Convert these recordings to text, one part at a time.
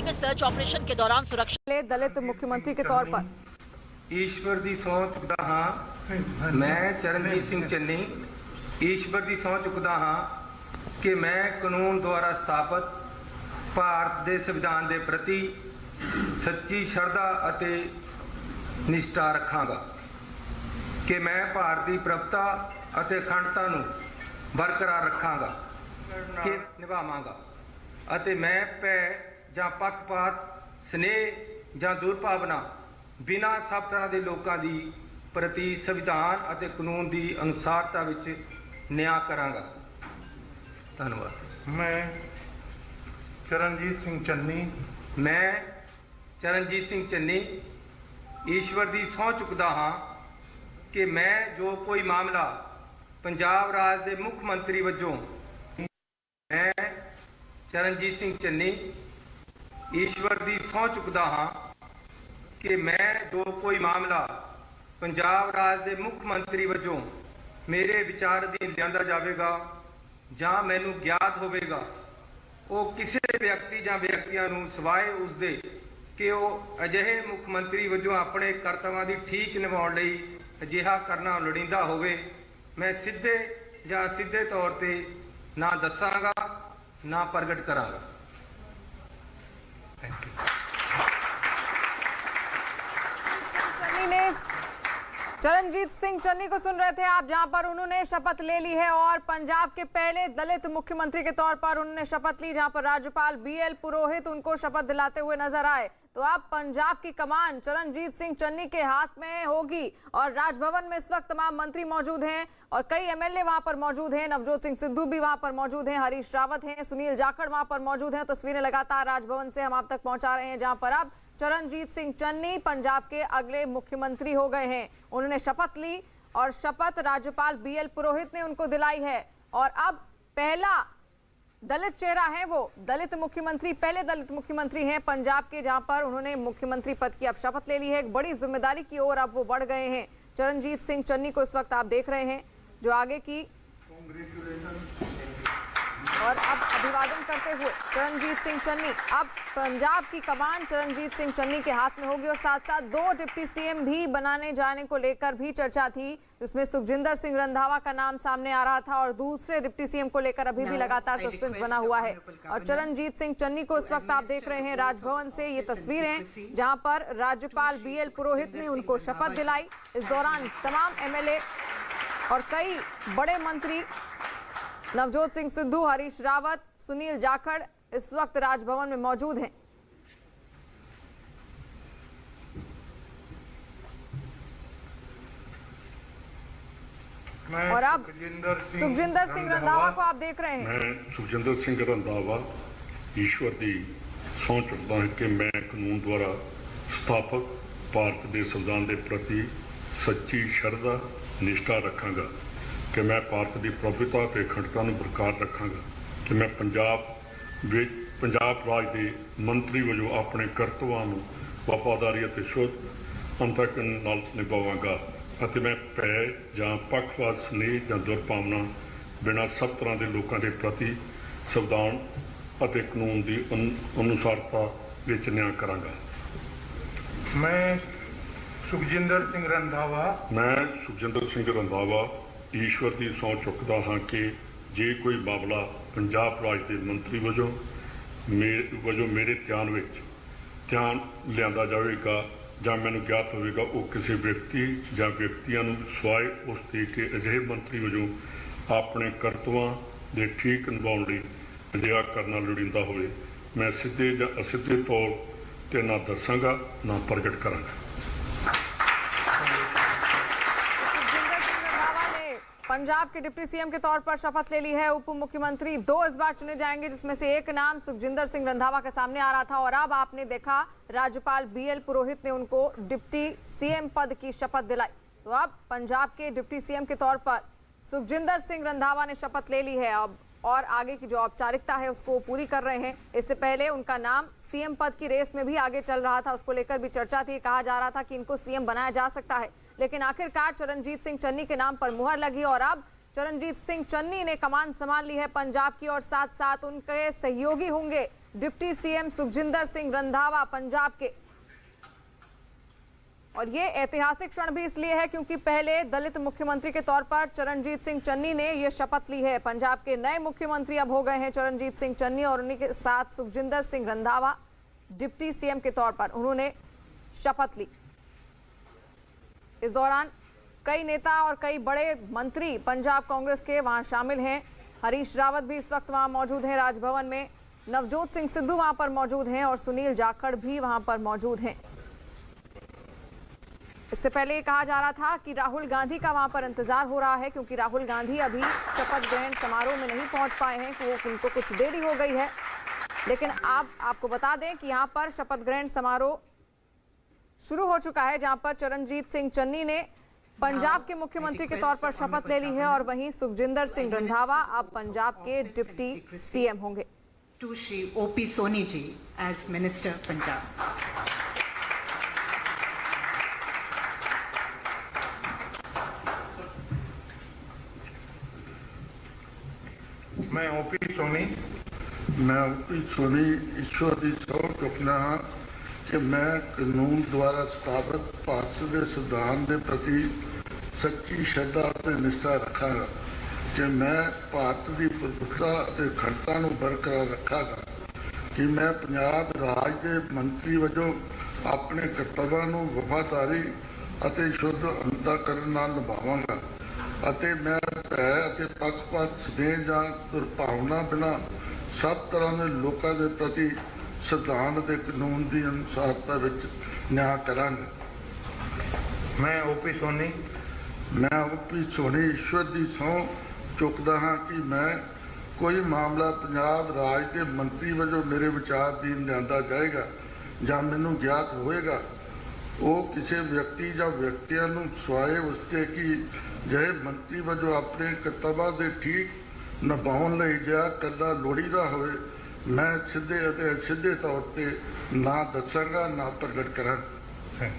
में search operation के दौरान सुरक्षा दलित मुख्यमंत्री के तौर पर ईश्वर दी सौं चुकदा हाँ मैं चरणजीत सिंह चन्नी ईश्वर दी सौं चुकदा हाँ कि मैं कानून द्वारा स्थापित भारत के संविधान के प्रति सच्ची श्रद्धा अते निष्ठा रखांगा कि मैं भारतीय प्रभुता अते अखंडता नूं बरकरार रखांगा कि निभावांगा अते मैं भै जां पक्षपात स्नेह जां दुर्भावना बिना सब तरह के लोगों की प्रति संविधान अते कानून की अनुसारता विच न्याय करांगा। धन्यवाद। मैं चरणजीत सिंह चन्नी ईश्वर की सौं चुकदा हाँ कि मैं जो कोई मामला पंजाब राज के मुख मंत्री वजों मैं चरणजीत सिंह चन्नी ईश्वर की सौं चुकदा हाँ कि मैं जो कोई मामला पंजाब राज के मुख मंत्री वजों मेरे विचार अधीन लिया जाएगा जां मैनू ज्ञात होगा वो किसी व्यक्ति या व्यक्तियों नूं सिवाए उसदे कि वह अजिहे मुख मंत्री वजों अपने कर्तव्यों की ठीक निभाउण लई अजिहा करना लोड़ींदा होवे मैं सीधे या सीधे तौर पर ना दसांगा ना प्रगट करांगा। Thank you. चरणजीत सिंह चन्नी को सुन रहे थे आप, जहां पर उन्होंने शपथ ले ली है और पंजाब के पहले दलित मुख्यमंत्री के तौर पर उन्होंने शपथ ली, जहां पर राज्यपाल बीएल पुरोहित उनको शपथ दिलाते हुए नजर आए। तो अब पंजाब की कमान चरणजीत सिंह चन्नी के हाथ में होगी और राजभवन में इस वक्त तमाम मंत्री मौजूद हैं और कई एमएलए वहां पर मौजूद हैं। नवजोत सिंह सिद्धू भी वहां पर मौजूद हैं, हरीश रावत हैं, सुनील जाखड़ वहां पर मौजूद हैं। तस्वीरें लगातार राजभवन से हम आप तक पहुंचा रहे हैं, जहां पर अब चरणजीत सिंह चन्नी पंजाब के अगले मुख्यमंत्री हो गए हैं। उन्होंने शपथ ली और शपथ राज्यपाल बीएल पुरोहित ने उनको दिलाई है और अब पहला दलित चेहरा है, वो दलित मुख्यमंत्री, पहले दलित मुख्यमंत्री हैं पंजाब के, जहां पर उन्होंने मुख्यमंत्री पद की अब शपथ ले ली है। एक बड़ी जिम्मेदारी की ओर अब वो बढ़ गए हैं। चरणजीत सिंह चन्नी को इस वक्त आप देख रहे हैं जो आगे की और अब अभिवादन करते हुए चरणजीत सिंह चन्नी, अब पंजाब की कमान चरणजीत सिंह चन्नी के हाथ में होगी और साथ साथ 2 डिप्टी सीएम भी बनाने जाने को लेकर भी चर्चा थी, जिसमें सुखजिंदर सिंह रंधावा का नाम सामने आ रहा था और दूसरे डिप्टी सीएम को लेकर अभी भी लगातार सस्पेंस बना हुआ है। और चरणजीत सिंह चन्नी को इस वक्त आप देख रहे हैं राजभवन से ये तस्वीरें, जहां पर राज्यपाल बीएल पुरोहित ने उनको शपथ दिलाई। इस दौरान तमाम एमएलए और कई बड़े मंत्री नवजोत सिंह सिद्धू, हरीश रावत, सुनील जाखड़ इस वक्त राजभवन में मौजूद हैं। और अब सुखजिंदर सिंह रंधावा को आप देख रहे हैं। मैं सुखजिंदर सिंह रंधावा ईश्वर की सौं चुकदा हूं कि मैं कानून द्वारा स्थापित भारत के संविधान के प्रति सच्ची श्रद्धा निष्ठा रखांगा कि मैं भारत की प्रभुता और अखंडता को बरकरार रखांगा कि मैं पंजाब राज के मंत्री वजों अपने कर्तव्यों को वफादारी और शुद्ध अंतकरण नाल निभावांगा और मैं भय जां पक्षपात स्नेह जां दुर्भावना बिना सब तरह के लोगों के प्रति संविधान और कानून की अनुसारता विच न्याय करांगा। मैं सुखजिंदर सिंह रंधावा ईश्वर की सौं चुकदा हाँ कि जे कोई मामला पंजाब राज के मंत्री वजों मेरे ध्यान लिया जाएगा जां मैनूं ज्ञात होगा वो किसी व्यक्ति या व्यक्तियों सिवाए उसके कि अजिहे मंत्री वजों अपने कर्तव्यों के ठीक निभाउण लई अजिहा करना लोड़ींदा होवे मैं सीधे या असिधे तौर पर ना दसांगा ना प्रगट करांगा। पंजाब के डिप्टी सीएम के तौर पर शपथ ले ली है। उप मुख्यमंत्री 2 इस बार चुने जाएंगे, जिसमें से एक नाम सुखजिंदर सिंह रंधावा के सामने आ रहा था और अब आपने देखा राज्यपाल बीएल पुरोहित ने उनको डिप्टी सीएम पद की शपथ दिलाई। तो अब पंजाब के डिप्टी सीएम के तौर पर सुखजिंदर सिंह रंधावा ने शपथ ले ली है अब और आगे की जो औपचारिकता है उसको पूरी कर रहे हैं। इससे पहले उनका नाम सीएम पद की रेस में भी आगे चल रहा था, उसको लेकर भी चर्चा थी, कहा जा रहा था कि इनको सीएम बनाया जा सकता है, लेकिन आखिरकार चरणजीत सिंह चन्नी के नाम पर मुहर लगी और अब चरणजीत सिंह चन्नी ने कमान संभाल ली है पंजाब की और साथ साथ उनके सहयोगी होंगे डिप्टी सीएम सुखजिंदर सिंह रंधावा पंजाब के। और ये ऐतिहासिक क्षण भी इसलिए है क्योंकि पहले दलित मुख्यमंत्री के तौर पर चरणजीत सिंह चन्नी ने ये शपथ ली है। पंजाब के नए मुख्यमंत्री अब हो गए हैं चरणजीत सिंह चन्नी और उन्हीं के साथ सुखजिंदर सिंह रंधावा डिप्टी सीएम के तौर पर उन्होंने शपथ ली। इस दौरान कई नेता और कई बड़े मंत्री पंजाब कांग्रेस के वहां शामिल हैं। हरीश रावत भी इस वक्त वहां मौजूद हैं राजभवन में, नवजोत सिंह सिद्धू वहां पर मौजूद हैं और सुनील जाखड़ भी वहां पर मौजूद हैं। इससे पहले ये कहा जा रहा था कि राहुल गांधी का वहां पर इंतजार हो रहा है क्योंकि राहुल गांधी अभी शपथ ग्रहण समारोह में नहीं पहुंच पाए हैं, तो उनको कुछ देरी हो गई है। लेकिन आपको बता दें कि यहां पर शपथ ग्रहण समारोह शुरू हो चुका है, जहां पर चरणजीत सिंह चन्नी ने पंजाब के मुख्यमंत्री के तौर पर शपथ ले ली है और वहीं सुखजिंदर सिंह रंधावा अब पंजाब के डिप्टी सीएम होंगे। To Shri O.P. Soni ji as Minister Punjab. मैं ओपी सोनी ईश्वर की सौं चुकना हाँ कि मैं कानून द्वारा स्थापित भारत के संविधान के प्रति सच्ची श्रद्धा और निष्ठा रखागा कि मैं भारत की प्रभुता और अखंडता को बरकरार रखागा कि मैं पंजाब राज के मंत्री वजों अपने कर्तव्यों को वफादारी और शुद्ध अंतःकरण नाल निभावांगा ਅਤੇ ਮੈਂ ਭੈ ਅਤੇ ਪੱਖਪਾਤ ਸਨੇਹ ਜਾਂ ਦੁਰਭਾਵਨਾ ਬਿਨਾਂ ਸਭ ਤਰ੍ਹਾਂ ਦੇ ਲੋਕਾਂ ਦੇ ਪ੍ਰਤੀ ਸੰਵਿਧਾਨ ਅਤੇ ਕਾਨੂੰਨ ਦੀ ਅਨੁਸਾਰਤਾ ਵਿੱਚ ਨਿਆਂ ਕਰਾਂਗਾ। ਮੈਂ ਓਪੀ ਸੋਨੀ ਈਸ਼ਵਰ ਦੀ ਸਹੁੰ ਚੁੱਕਦਾ ਹਾਂ ਕਿ ਮੈਂ ਕੋਈ ਮਾਮਲਾ ਪੰਜਾਬ ਰਾਜ ਦੇ ਮੰਤਰੀ ਵਜੋਂ ਮੇਰੇ ਵਿਚਾਰ ਅਧੀਨ ਲਿਆਂਦਾ ਜਾਏਗਾ ਜਾਂ ਮੈਨੂੰ ਗਿਆਤ ਹੋਏਗਾ ਉਹ ਕਿਸੇ ਵਿਅਕਤੀ ਜਾਂ ਵਿਅਕਤੀਆਂ ਨੂੰ ਸਵਾਏ ਉਸਤੇ ਕਿ ਜਿਹੇ ਮੰਤਰੀ ਵਜੋਂ ਆਪਣੇ ਕਰਤੱਵਾਂ ਦੇ ਠੀਕ ਨਿਭਾਉਣ ਲਈ ਗਿਆ ਕਰਦਾ ਲੋੜੀਦਾ ਹੋਵੇ ਮੈਂ ਸਿੱਧੇ ਅਤੇ ਅਸਿੱਧੇ ਤੌਰ ਤੇ ਨਾ ਦੱਸਾਂਗਾ ਨਾ ਪ੍ਰਗਟ ਕਰਾਂਗਾ।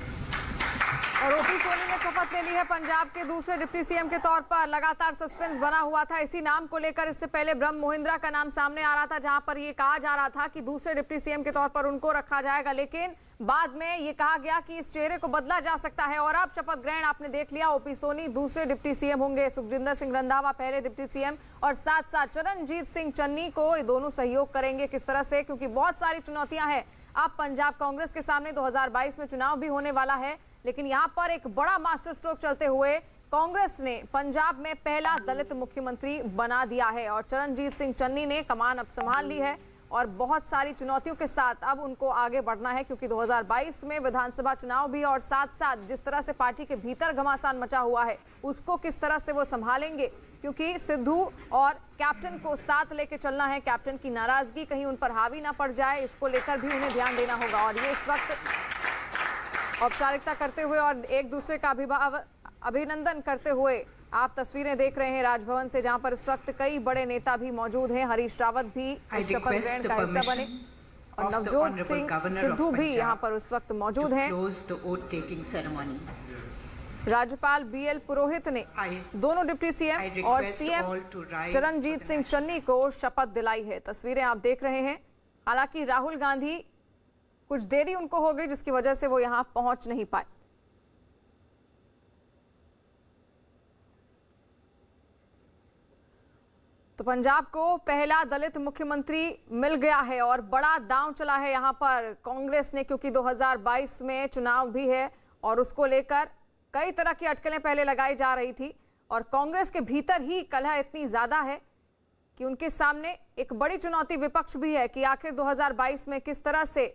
और ओपी सोनी ने शपथ ले ली है पंजाब के दूसरे डिप्टी सीएम के तौर पर। लगातार सस्पेंस बना हुआ था इसी नाम को लेकर। इससे पहले ब्रह्म मोहिंद्रा का नाम सामने आ रहा था जहां पर ये कहा जा रहा था कि दूसरे डिप्टी सीएम के तौर पर उनको रखा जाएगा, लेकिन बाद में ये कहा गया कि इस चेहरे को बदला जा सकता है। और अब शपथ ग्रहण आपने देख लिया, ओपी सोनी दूसरे डिप्टी सीएम होंगे, सुखजिंदर सिंह रंधावा पहले डिप्टी सीएम और साथ साथ चरणजीत सिंह चन्नी को ये दोनों सहयोग करेंगे। किस तरह से, क्योंकि बहुत सारी चुनौतियां हैं अब पंजाब कांग्रेस के सामने। 2022 में चुनाव भी होने वाला है, लेकिन यहां पर एक बड़ा मास्टर स्ट्रोक चलते हुए कांग्रेस ने पंजाब में पहला दलित मुख्यमंत्री बना दिया है और चरणजीत सिंह चन्नी ने कमान अब संभाल ली है और बहुत सारी चुनौतियों के साथ अब उनको आगे बढ़ना है क्योंकि 2022 में विधानसभा चुनाव भी और साथ साथ जिस तरह से पार्टी के भीतर घमासान मचा हुआ है उसको किस तरह से वो संभालेंगे, क्योंकि सिद्धू और कैप्टन को साथ लेके चलना है। कैप्टन की नाराजगी कहीं उन पर हावी ना पड़ जाए, इसको लेकर भी उन्हें ध्यान देना होगा। और ये इस वक्त औपचारिकता करते हुए और एक दूसरे का अभिनंदन करते हुए आप तस्वीरें देख रहे हैं राजभवन से, जहां पर इस वक्त कई बड़े नेता भी मौजूद हैं। हरीश रावत भी इस शपथ ग्रहण का हिस्सा बने और नवजोत सिंह सिद्धू भी यहां पर उस वक्त मौजूद हैं। राज्यपाल BL पुरोहित ने दोनों डिप्टी सीएम और सीएम चरणजीत सिंह चन्नी को शपथ दिलाई है। तस्वीरें आप देख रहे हैं। हालांकि राहुल गांधी कुछ देरी उनको हो गई जिसकी वजह से वो यहां पहुंच नहीं पाए। तो पंजाब को पहला दलित मुख्यमंत्री मिल गया है और बड़ा दांव चला है यहां पर कांग्रेस ने, क्योंकि 2022 में चुनाव भी है और उसको लेकर कई तरह की अटकलें पहले लगाई जा रही थी और कांग्रेस के भीतर ही कलह इतनी ज्यादा है कि उनके सामने एक बड़ी चुनौती विपक्ष भी है कि आखिर 2022 में किस तरह से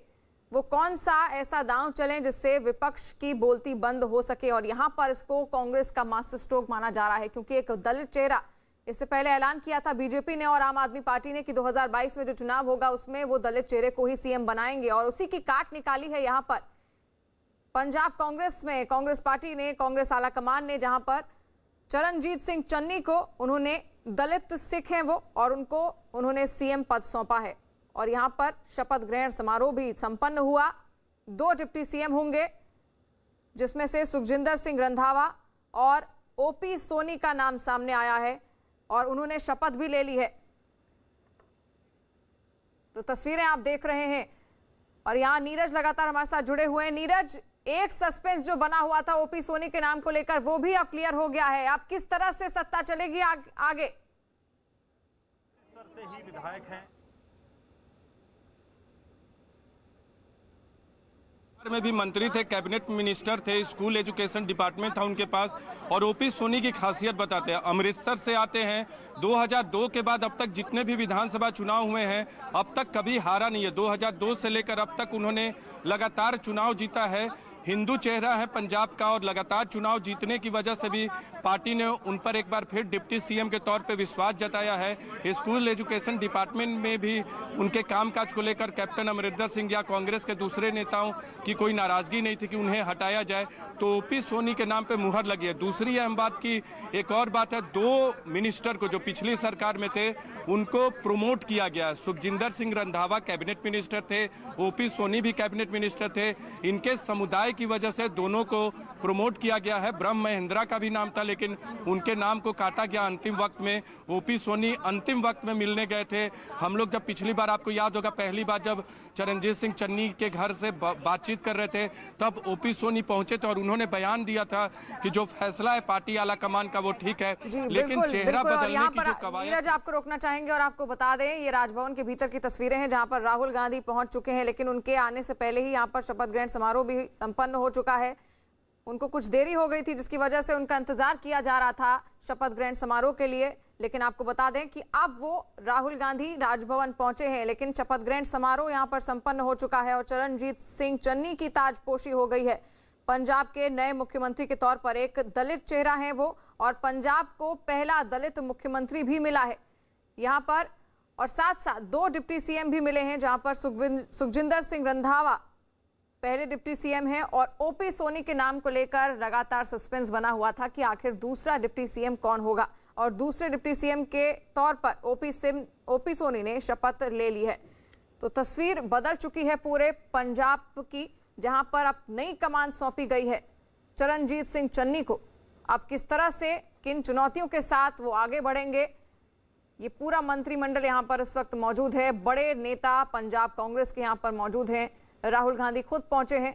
वो कौन सा ऐसा दांव चलें जिससे विपक्ष की बोलती बंद हो सके। और यहां पर इसको कांग्रेस का मास्टर स्ट्रोक माना जा रहा है क्योंकि एक दलित चेहरा इससे पहले ऐलान किया था बीजेपी ने और आम आदमी पार्टी ने कि 2022 में जो चुनाव होगा उसमें वो दलित चेहरे को ही सीएम बनाएंगे और उसी की काट निकाली है यहां पर पंजाब कांग्रेस में। कांग्रेस पार्टी ने, कांग्रेस आला कमान ने, जहां पर चरणजीत सिंह चन्नी को उन्होंने दलित सिख हैं वो और उनको उन्होंने सीएम पद सौंपा है और यहां पर शपथ ग्रहण समारोह भी संपन्न हुआ। 2 डिप्टी सीएम होंगे जिसमें से सुखजिंदर सिंह रंधावा और ओपी सोनी का नाम सामने आया है और उन्होंने शपथ भी ले ली है। तो तस्वीरें आप देख रहे हैं और यहाँ नीरज लगातार हमारे साथ जुड़े हुए हैं। नीरज, एक सस्पेंस जो बना हुआ था ओपी सोनी के नाम को लेकर वो भी अब क्लियर हो गया है। अब किस तरह से सत्ता चलेगी आगे? से ही विधायक हैं में भी मंत्री थे, कैबिनेट मिनिस्टर थे, स्कूल एजुकेशन डिपार्टमेंट था उनके पास। और ओपी सोनी की खासियत बताते हैं, अमृतसर से आते हैं। 2002 के बाद अब तक जितने भी विधानसभा चुनाव हुए हैं अब तक कभी हारा नहीं है। 2002 से लेकर अब तक उन्होंने लगातार चुनाव जीता है। हिंदू चेहरा है पंजाब का और लगातार चुनाव जीतने की वजह से भी पार्टी ने उन पर एक बार फिर डिप्टी सीएम के तौर पे विश्वास जताया है। स्कूल एजुकेशन डिपार्टमेंट में भी उनके कामकाज को लेकर कैप्टन अमरिंदर सिंह या कांग्रेस के दूसरे नेताओं की कोई नाराजगी नहीं थी कि उन्हें हटाया जाए, तो ओपी सोनी के नाम पे मुहर लगी है। दूसरी अहम बात की एक और बात है, 2 मिनिस्टर को जो पिछली सरकार में थे उनको प्रमोट किया गया। सुखजिंदर सिंह रंधावा कैबिनेट मिनिस्टर थे, ओपी सोनी भी कैबिनेट मिनिस्टर थे। इनके समुदाय की वजह से दोनों को प्रमोट किया गया है। ब्रह्म महेंद्रा का भी नाम था लेकिन उनके नाम को काटा गया अंतिम वक्त में। ओपी सोनी अंतिम वक्त में मिलने गए थे। हम लोग जब पिछली बार, आपको याद होगा, पहली बार जब चरणजीत सिंह चन्नी के घर से बातचीत कर रहे थे तब ओपी सोनी पहुंचे थे और उन्होंने बयान दिया था कि जो फैसला है पार्टी आला कमान का वो ठीक है, लेकिन चेहरा बदलने की जो कवायद। नीरज, आपको रोकना चाहेंगे और आपको बता दें ये राजभवन के भीतर की तस्वीरें हैं जहां पर राहुल गांधी पहुंच चुके हैं, लेकिन उनके आने से पहले ही यहां पर शपथ ग्रहण समारोह भी संपन्न हो चुका है। उनको कुछ देरी हो गई थी जिसकी वजह से उनका इंतजार किया जा रहा था शपथ ग्रहण समारोह के लिए, लेकिन आपको बता दें कि अब वो राहुल गांधी राजभवन पहुंचे हैं, लेकिन शपथ ग्रहण समारोह यहां पर संपन्न हो चुका है और चरणजीत सिंह चन्नी की ताजपोशी हो गई है। पंजाब के नए मुख्यमंत्री के तौर पर एक दलित चेहरा है वो, और पंजाब को पहला दलित मुख्यमंत्री भी मिला है यहाँ पर, और साथ साथ 2 डिप्टी सीएम भी मिले हैं जहां पर सुखजिंदर सिंह रंधावा पहले डिप्टी सीएम हैं और ओपी सोनी के नाम को लेकर लगातार सस्पेंस बना हुआ था कि आखिर दूसरा डिप्टी सीएम कौन होगा, और दूसरे डिप्टी सीएम के तौर पर ओपी सोनी ने शपथ ले ली है। तो तस्वीर बदल चुकी है पूरे पंजाब की, जहां पर अब नई कमान सौंपी गई है चरणजीत सिंह चन्नी को। अब किस तरह से, किन चुनौतियों के साथ वो आगे बढ़ेंगे, ये पूरा मंत्रिमंडल यहाँ पर इस वक्त मौजूद है। बड़े नेता पंजाब कांग्रेस के यहाँ पर मौजूद हैं। राहुल गांधी खुद पहुंचे हैं।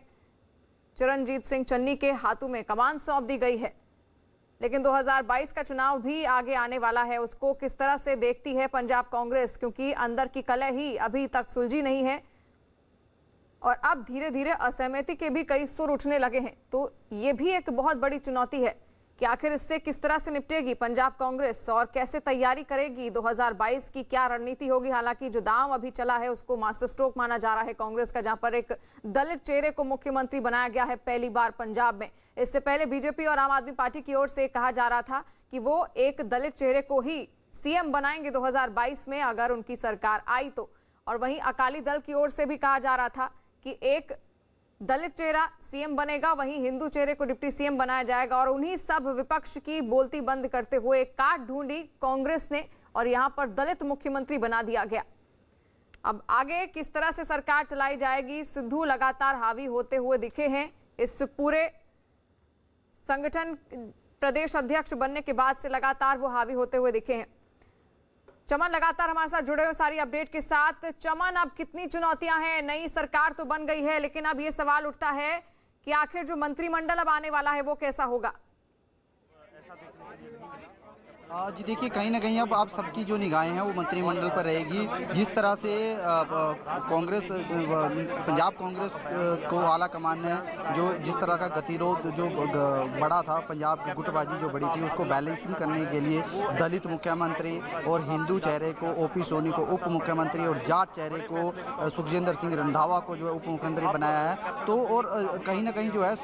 चरणजीत सिंह चन्नी के हाथों में कमान सौंप दी गई है, लेकिन 2022 का चुनाव भी आगे आने वाला है। उसको किस तरह से देखती है पंजाब कांग्रेस, क्योंकि अंदर की कलह ही अभी तक सुलझी नहीं है और अब धीरे धीरे असहमति के भी कई सुर उठने लगे हैं। तो ये भी एक बहुत बड़ी चुनौती है कि आखिर इससे किस तरह से निपटेगी पंजाब कांग्रेस और कैसे तैयारी करेगी 2022 की, क्या रणनीति होगी। हालांकि जो दांव अभी चला है उसको मास्टर स्ट्रोक माना जा रहा है कांग्रेस का, जहां पर एक दलित चेहरे को मुख्यमंत्री बनाया गया है पहली बार पंजाब में। इससे पहले बीजेपी और आम आदमी पार्टी की ओर से कहा जा रहा था कि वो एक दलित चेहरे को ही सीएम बनाएंगे 2022 में अगर उनकी सरकार आई तो, और वहीं अकाली दल की ओर से भी कहा जा रहा था कि एक दलित चेहरा सीएम बनेगा, वहीं हिंदू चेहरे को डिप्टी सीएम बनाया जाएगा। और उन्हीं सब विपक्ष की बोलती बंद करते हुए काट ढूंढी कांग्रेस ने और यहां पर दलित मुख्यमंत्री बना दिया गया। अब आगे किस तरह से सरकार चलाई जाएगी, सिद्धू लगातार हावी होते हुए दिखे हैं इस पूरे संगठन प्रदेश अध्यक्ष बनने के बाद से लगातार वो हावी होते हुए दिखे हैं। चमन लगातार हमारे साथ जुड़े हुए सारी अपडेट के साथ। चमन, अब कितनी चुनौतियां हैं, नई सरकार तो बन गई है लेकिन अब ये सवाल उठता है कि आखिर जो मंत्रिमंडल अब आने वाला है वो कैसा होगा। जी देखिए, कहीं ना कहीं अब आप सबकी जो निगाहें हैं वो मंत्रिमंडल पर रहेगी। जिस तरह से कांग्रेस, पंजाब कांग्रेस को आला कमान ने जिस तरह का गतिरोध जो बड़ा था, पंजाब की गुटबाजी जो बड़ी थी, उसको बैलेंसिंग करने के लिए दलित मुख्यमंत्री और हिंदू चेहरे को ओपी सोनी को उप मुख्यमंत्री और जाट चेहरे को सुखजिंदर सिंह रंधावा को जो है उप मुख्यमंत्री बनाया है। तो और कहीं ना कहीं जो है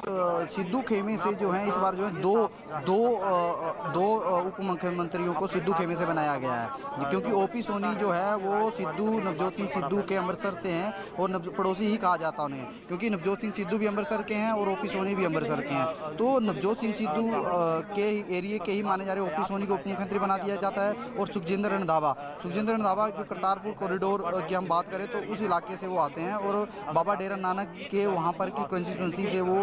सिद्धू खेमे से जो है इस बार जो है दो उप मुख्यमंत्रियों को सिद्धू खेमे से बनाया गया है, क्योंकि ओपी सोनी जो है वो नवजोत सिंह सिद्धू के अमृतसर से हैं और पड़ोसी ही कहा जाता उन्हें, क्योंकि नवजोत सिंह सिद्धू भी अमृतसर के हैं और ओपी सोनी भी अमृतसर के हैं। तो नवजोत सिंह सिद्धू के एरिए के ही माने जा रहे ओपी सोनी को उप मुख्यमंत्री बना दिया जाता है। और सुखजिंदर रंधावा जो करतारपुर कॉरिडोर की हम बात करें तो उस इलाके से वो आते हैं और बाबा डेरा नानक के वहाँ पर की कंस्टिट्यूंसी से वो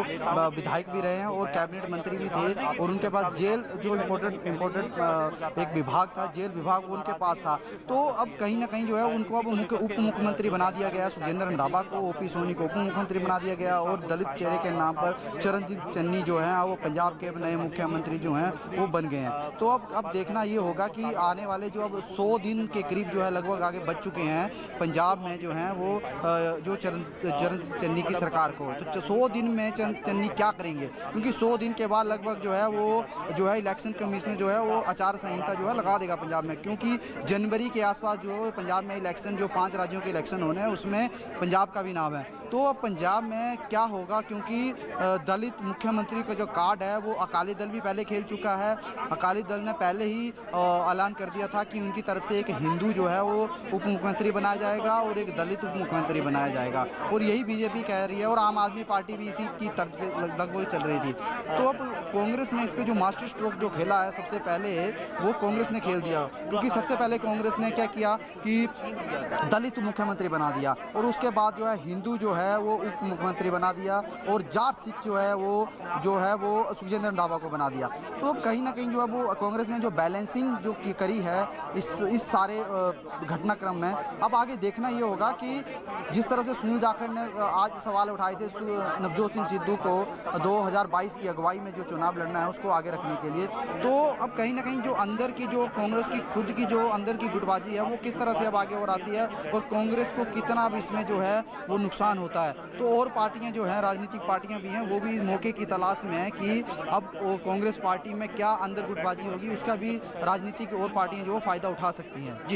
विधायक भी रहे हैं और कैबिनेट मंत्री भी थे, और उनके पास जेल जो इम्पोर्टेंट एक विभाग था, जेल विभाग, वो उनके पास था। तो अब कहीं ना कहीं जो है उनको अब उप मुख्यमंत्री बना दिया गया। सुखजिंदर रंधावा को, ओपी सोनी को उप मुख्यमंत्री बना दिया गया और दलित चेहरे के नाम पर चरणजीत चन्नी जो हैं वो पंजाब के नए मुख्यमंत्री जो हैं वो बन गए हैं। तो अब देखना ये होगा कि आने वाले जो अब 100 दिन के करीब जो है लगभग आगे बच चुके हैं पंजाब में जो हैं वो जो चरणजीत चन्नी की सरकार को, तो 100 दिन में चन्नी क्या करेंगे, क्योंकि 100 दिन के बाद लगभग जो है वो जो है इलेक्शन कमीशन जो है वो आचार संहिता जो है लगा देगा पंजाब में, क्योंकि जनवरी के आसपास जो है पंजाब में इलेक्शन, जो 5 राज्यों के इलेक्शन होने हैं उसमें पंजाब का भी नाम है। तो अब पंजाब में क्या होगा, क्योंकि दलित मुख्यमंत्री का जो कार्ड है वो अकाली दल भी पहले खेल चुका है। अकाली दल ने पहले ही ऐलान कर दिया था कि उनकी तरफ से एक हिंदू जो है वो उप मुख्यमंत्री बनाया जाएगा और एक दलित उप मुख्यमंत्री बनाया जाएगा, और यही बीजेपी कह रही है और आम आदमी पार्टी भी इसी की तर्ज पे लगभग चल रही थी। तो अब कांग्रेस ने इस पर जो मास्टर स्ट्रोक जो खेला है सबसे पहले वो कांग्रेस ने खेल दिया, क्योंकि सबसे पहले कांग्रेस ने क्या किया कि दलित मुख्यमंत्री बना दिया और उसके बाद जो है हिंदू जो है वो उप मुख्यमंत्री बना दिया और जाट सिख जो है वो सुखजिंदर रंधावा को बना दिया। तो अब कहीं ना कहीं जो है वो कांग्रेस ने जो बैलेंसिंग जो करी है इस सारे घटनाक्रम में, अब आगे देखना ये होगा कि जिस तरह से सुनील जाखड़ ने आज सवाल उठाए थे नवजोत सिंह सिद्धू को 2022 की अगुवाई में जो चुनाव लड़ना है उसको आगे रखने के लिए, तो अब कहीं ना कहीं जो अंदर की जो कांग्रेस की खुद की जो अंदर की गुटबाजी है वो किस तरह से अब आगे और आती है और कांग्रेस को कितना अब इसमें जो है वो नुकसान होता है। तो और पार्टियां जो हैं, राजनीतिक पार्टियां भी हैं, वो भी इस मौके की तलाश में हैं कि अब कांग्रेस पार्टी में क्या अंदर गुटबाजी होगी, उसका भी राजनीतिक और पार्टियां जो फ़ायदा उठा सकती हैं।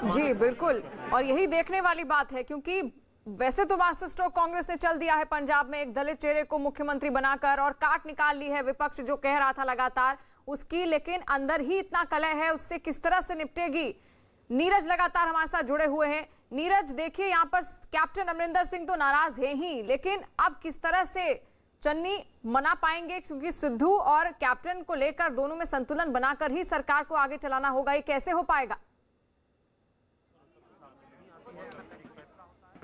जी बिल्कुल, और यही देखने वाली बात है, क्योंकि वैसे तो मास्टर स्ट्रोक कांग्रेस ने चल दिया है पंजाब में, एक दलित चेहरे को मुख्यमंत्री बनाकर और काट निकाल ली है विपक्ष जो कह रहा था लगातार उसकी, लेकिन अंदर ही इतना कलह है, उससे किस तरह से निपटेगी। नीरज लगातार हमारे साथ जुड़े हुए हैं। नीरज, देखिए यहाँ पर कैप्टन अमरिंदर सिंह तो नाराज है ही, लेकिन अब किस तरह से चन्नी मना पाएंगे, क्योंकि सिद्धू और कैप्टन को लेकर दोनों में संतुलन बनाकर ही सरकार को आगे चलाना होगा, ये कैसे हो पाएगा?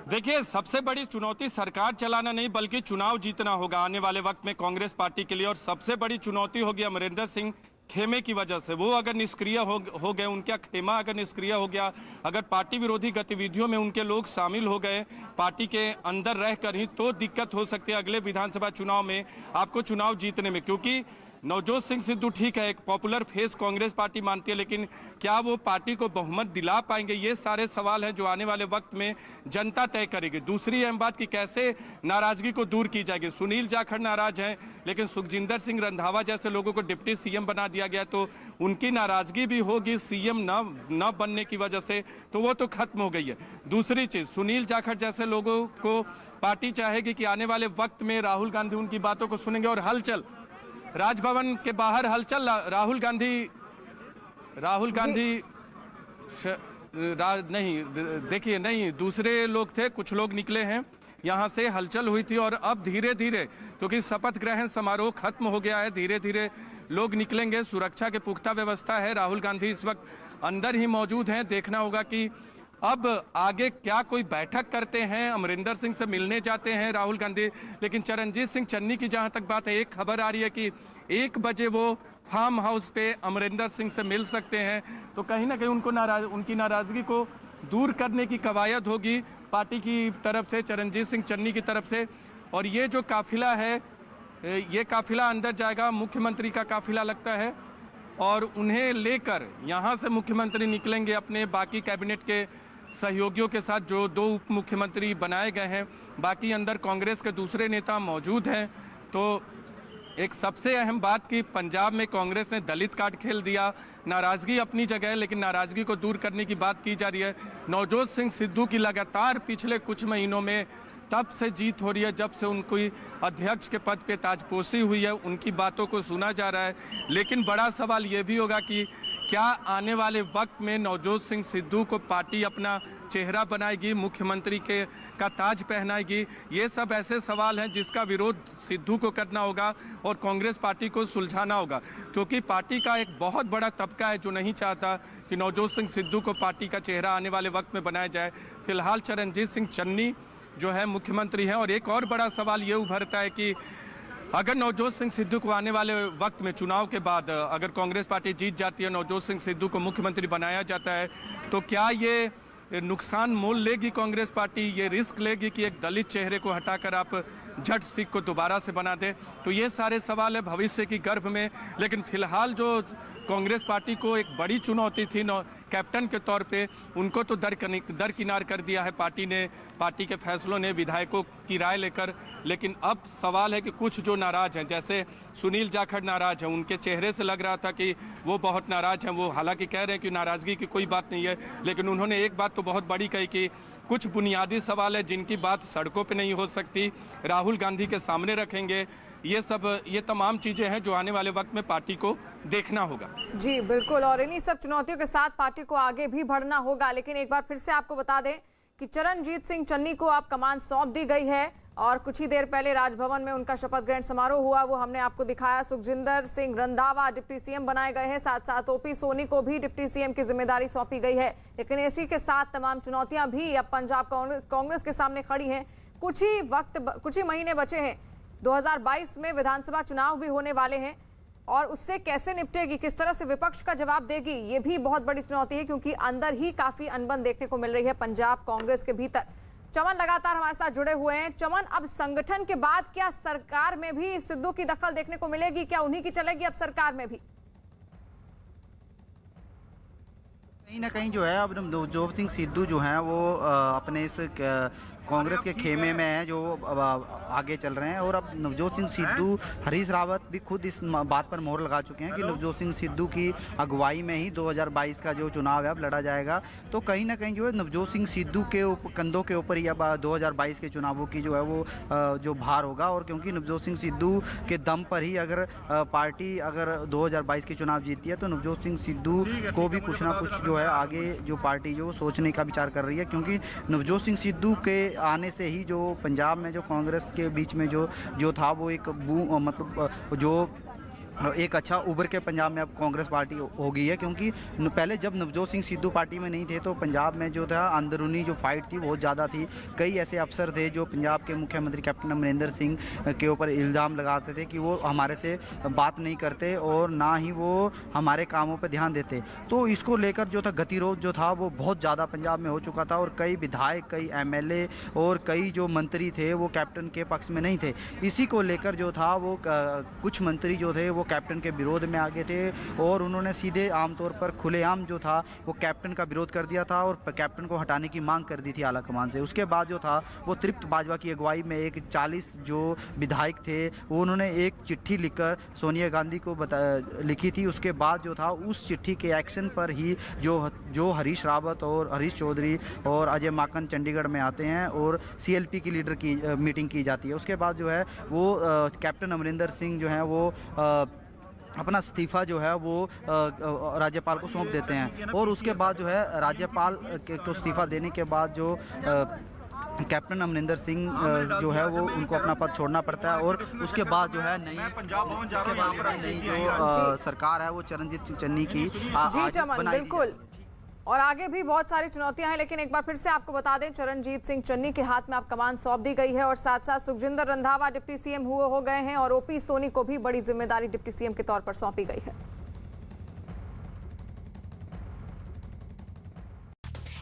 देखिए, सबसे बड़ी चुनौती सरकार चलाना नहीं बल्कि चुनाव जीतना होगा आने वाले वक्त में कांग्रेस पार्टी के लिए, और सबसे बड़ी चुनौती होगी अमरिंदर सिंह खेमे की वजह से। वो अगर निष्क्रिय हो गए, उनका खेमा अगर निष्क्रिय हो गया, अगर पार्टी विरोधी गतिविधियों में उनके लोग शामिल हो गए पार्टी के अंदर रहकर ही, तो दिक्कत हो सकती है अगले विधानसभा चुनाव में आपको चुनाव जीतने में। क्योंकि नवजोत सिंह सिद्धू ठीक है, एक पॉपुलर फेस कांग्रेस पार्टी मानती है, लेकिन क्या वो पार्टी को बहुमत दिला पाएंगे, ये सारे सवाल हैं जो आने वाले वक्त में जनता तय करेगी। दूसरी अहम बात कि कैसे नाराजगी को दूर की जाएगी। सुनील जाखड़ नाराज हैं, लेकिन सुखजिंदर सिंह रंधावा जैसे लोगों को डिप्टी सीएम बना दिया गया, तो उनकी नाराजगी भी होगी सीएम न बनने की वजह से, तो वो तो खत्म हो गई है। दूसरी चीज, सुनील जाखड़ जैसे लोगों को पार्टी चाहेगी कि आने वाले वक्त में राहुल गांधी उनकी बातों को सुनेंगे और हलचल राजभवन के बाहर हलचल, राहुल गांधी नहीं, देखिए नहीं, दूसरे लोग थे, कुछ लोग निकले हैं, यहाँ से हलचल हुई थी और अब धीरे धीरे, क्योंकि शपथ ग्रहण समारोह खत्म हो गया है, धीरे धीरे लोग निकलेंगे। सुरक्षा के पुख्ता व्यवस्था है, राहुल गांधी इस वक्त अंदर ही मौजूद हैं। देखना होगा कि अब आगे क्या कोई बैठक करते हैं, अमरिंदर सिंह से मिलने जाते हैं राहुल गांधी। लेकिन चरणजीत सिंह चन्नी की जहां तक बात है, एक खबर आ रही है कि 1 बजे वो फार्म हाउस पे अमरिंदर सिंह से मिल सकते हैं, तो कहीं ना कहीं उनकी नाराजगी को दूर करने की कवायद होगी पार्टी की तरफ से, चरणजीत सिंह चन्नी की तरफ से। और ये जो काफिला है, ये काफिला अंदर जाएगा, मुख्यमंत्री का काफिला लगता है, और उन्हें लेकर यहाँ से मुख्यमंत्री निकलेंगे अपने बाकी कैबिनेट के सहयोगियों के साथ, जो 2 उप मुख्यमंत्री बनाए गए हैं, बाकी अंदर कांग्रेस के दूसरे नेता मौजूद हैं। तो एक सबसे अहम बात कि पंजाब में कांग्रेस ने दलित कार्ड खेल दिया, नाराजगी अपनी जगह है, लेकिन नाराजगी को दूर करने की बात की जा रही है। नवजोत सिंह सिद्धू की लगातार पिछले कुछ महीनों में तब से जीत हो रही है जब से उनकी अध्यक्ष के पद पे ताजपोशी हुई है, उनकी बातों को सुना जा रहा है। लेकिन बड़ा सवाल ये भी होगा कि क्या आने वाले वक्त में नवजोत सिंह सिद्धू को पार्टी अपना चेहरा बनाएगी, मुख्यमंत्री का ताज पहनाएगी। ये सब ऐसे सवाल हैं जिसका विरोध सिद्धू को करना होगा और कांग्रेस पार्टी को सुलझाना होगा, क्योंकि पार्टी का एक बहुत बड़ा तबका है जो नहीं चाहता कि नवजोत सिंह सिद्धू को पार्टी का चेहरा आने वाले वक्त में बनाया जाए। फिलहाल चरणजीत सिंह चन्नी जो है मुख्यमंत्री हैं, और एक और बड़ा सवाल ये उभरता है कि अगर नवजोत सिंह सिद्धू को आने वाले वक्त में चुनाव के बाद अगर कांग्रेस पार्टी जीत जाती है, नवजोत सिंह सिद्धू को मुख्यमंत्री बनाया जाता है, तो क्या ये नुकसान मोल लेगी कांग्रेस पार्टी? ये रिस्क लेगी कि एक दलित चेहरे को हटाकर आप जट सिंह को दोबारा से बना दे? तो ये सारे सवाल है भविष्य की गर्भ में। लेकिन फिलहाल जो कांग्रेस पार्टी को एक बड़ी चुनौती थी कैप्टन के तौर पे, उनको तो दरकिनार कर दिया है पार्टी ने, पार्टी के फैसलों ने, विधायकों की राय लेकर। लेकिन अब सवाल है कि कुछ जो नाराज हैं, जैसे सुनील जाखड़ नाराज हैं, उनके चेहरे से लग रहा था कि वो बहुत नाराज हैं। वो हालांकि कह रहे हैं कि नाराज़गी की कोई बात नहीं है, लेकिन उन्होंने एक बात तो बहुत बड़ी कही कि कुछ बुनियादी सवाल है जिनकी बात सड़कों पे नहीं हो सकती, राहुल गांधी के सामने रखेंगे। ये तमाम चीज़ें हैं जो आने वाले वक्त में पार्टी को देखना होगा। जी बिल्कुल, और इन्हीं सब चुनौतियों के साथ पार्टी को आगे भी बढ़ना होगा। लेकिन एक बार फिर से आपको बता दें कि चरणजीत सिंह चन्नी को आप कमान सौंप दी गई है और कुछ ही देर पहले राजभवन में उनका शपथ ग्रहण समारोह हुआ, वो हमने आपको दिखाया। सुखजिंदर सिंह रंधावा डिप्टी सीएम बनाए गए हैं, साथ साथ ओपी सोनी को भी डिप्टी सीएम की जिम्मेदारी सौंपी गई है। लेकिन इसी के साथ तमाम चुनौतियां भी अब पंजाब कांग्रेस के सामने खड़ी हैं। कुछ ही महीने बचे हैं, 2022 में विधानसभा चुनाव भी होने वाले हैं और उससे कैसे निपटेगी, किस तरह से विपक्ष का जवाब देगी, ये भी बहुत बड़ी चुनौती है, क्योंकि अंदर ही काफी अनबन देखने को मिल रही है पंजाब कांग्रेस के भीतर। चमन लगातार हमारे साथ जुड़े हुए हैं। चमन, अब संगठन के बाद क्या सरकार में भी सिद्धू की दखल देखने को मिलेगी? क्या उन्हीं की चलेगी अब सरकार में भी? कहीं ना कहीं जो है अब नवजोत सिंह सिद्धू जो हैं वो अपने इस कांग्रेस के खेमे में हैं जो आगे चल रहे हैं। और अब नवजोत सिंह सिद्धू, हरीश रावत भी खुद इस बात पर मोहर लगा चुके हैं कि नवजोत सिंह सिद्धू की अगुवाई में ही 2022 का जो चुनाव है अब लड़ा जाएगा। तो कहीं ना कहीं जो है नवजोत सिंह सिद्धू के कंधों के ऊपर ही अब 2022 के चुनावों की जो है वो जो भार होगा। और क्योंकि नवजोत सिंह सिद्धू के दम पर ही अगर पार्टी अगर 2022 के चुनाव जीतती है तो नवजोत सिंह सिद्धू को भी कुछ ना कुछ जो है आगे जो पार्टी जो सोचने का विचार कर रही है। क्योंकि नवजोत सिंह सिद्धू के आने से ही जो पंजाब में जो कांग्रेस के बीच में जो था वो एक मतलब जो एक अच्छा उभर के पंजाब में अब कांग्रेस पार्टी हो गई है। क्योंकि पहले जब नवजोत सिंह सिद्धू पार्टी में नहीं थे तो पंजाब में जो था अंदरूनी जो फाइट थी बहुत ज़्यादा थी। कई ऐसे अफसर थे जो पंजाब के मुख्यमंत्री कैप्टन अमरिंदर सिंह के ऊपर इल्ज़ाम लगाते थे कि वो हमारे से बात नहीं करते और ना ही वो हमारे कामों पर ध्यान देते। तो इसको लेकर जो था गतिरोध जो था वो बहुत ज़्यादा पंजाब में हो चुका था और कई विधायक, कई MLA और कई जो मंत्री थे वो कैप्टन के पक्ष में नहीं थे। इसी को लेकर जो था वो कुछ मंत्री जो थे वो कैप्टन के विरोध में आगे थे और उन्होंने सीधे आमतौर पर खुलेआम जो था वो कैप्टन का विरोध कर दिया था और कैप्टन को हटाने की मांग कर दी थी आला कमान से। उसके बाद जो था वो तृप्त बाजवा की अगुवाई में एक 40 जो विधायक थे वो उन्होंने एक चिट्ठी लिखकर सोनिया गांधी को लिखी थी। उसके बाद जो था उस चिट्ठी के एक्शन पर ही जो हरीश रावत और हरीश चौधरी और अजय माकन चंडीगढ़ में आते हैं और CLP की लीडर की मीटिंग की जाती है। उसके बाद जो है वो कैप्टन अमरिंदर सिंह जो हैं वो अपना इस्तीफ़ा जो है वो राज्यपाल को सौंप देते हैं। और उसके बाद जो है राज्यपाल को इस्तीफ़ा देने के बाद जो कैप्टन अमरिंदर सिंह जो है वो उनको अपना पद छोड़ना पड़ता है। और उसके बाद जो है नई जो सरकार है वो चरणजीत सिंह चन्नी की जी चमन, बिल्कुल। और आगे भी बहुत सारी चुनौतियां हैं, लेकिन एक बार फिर से आपको बता दें चरणजीत सिंह चन्नी के हाथ में आप कमान सौंप दी गई है और साथ साथ सुखजिंदर रंधावा डिप्टी सीएम हो गए हैं और ओपी सोनी को भी बड़ी जिम्मेदारी डिप्टी सीएम के तौर पर सौंपी गई है।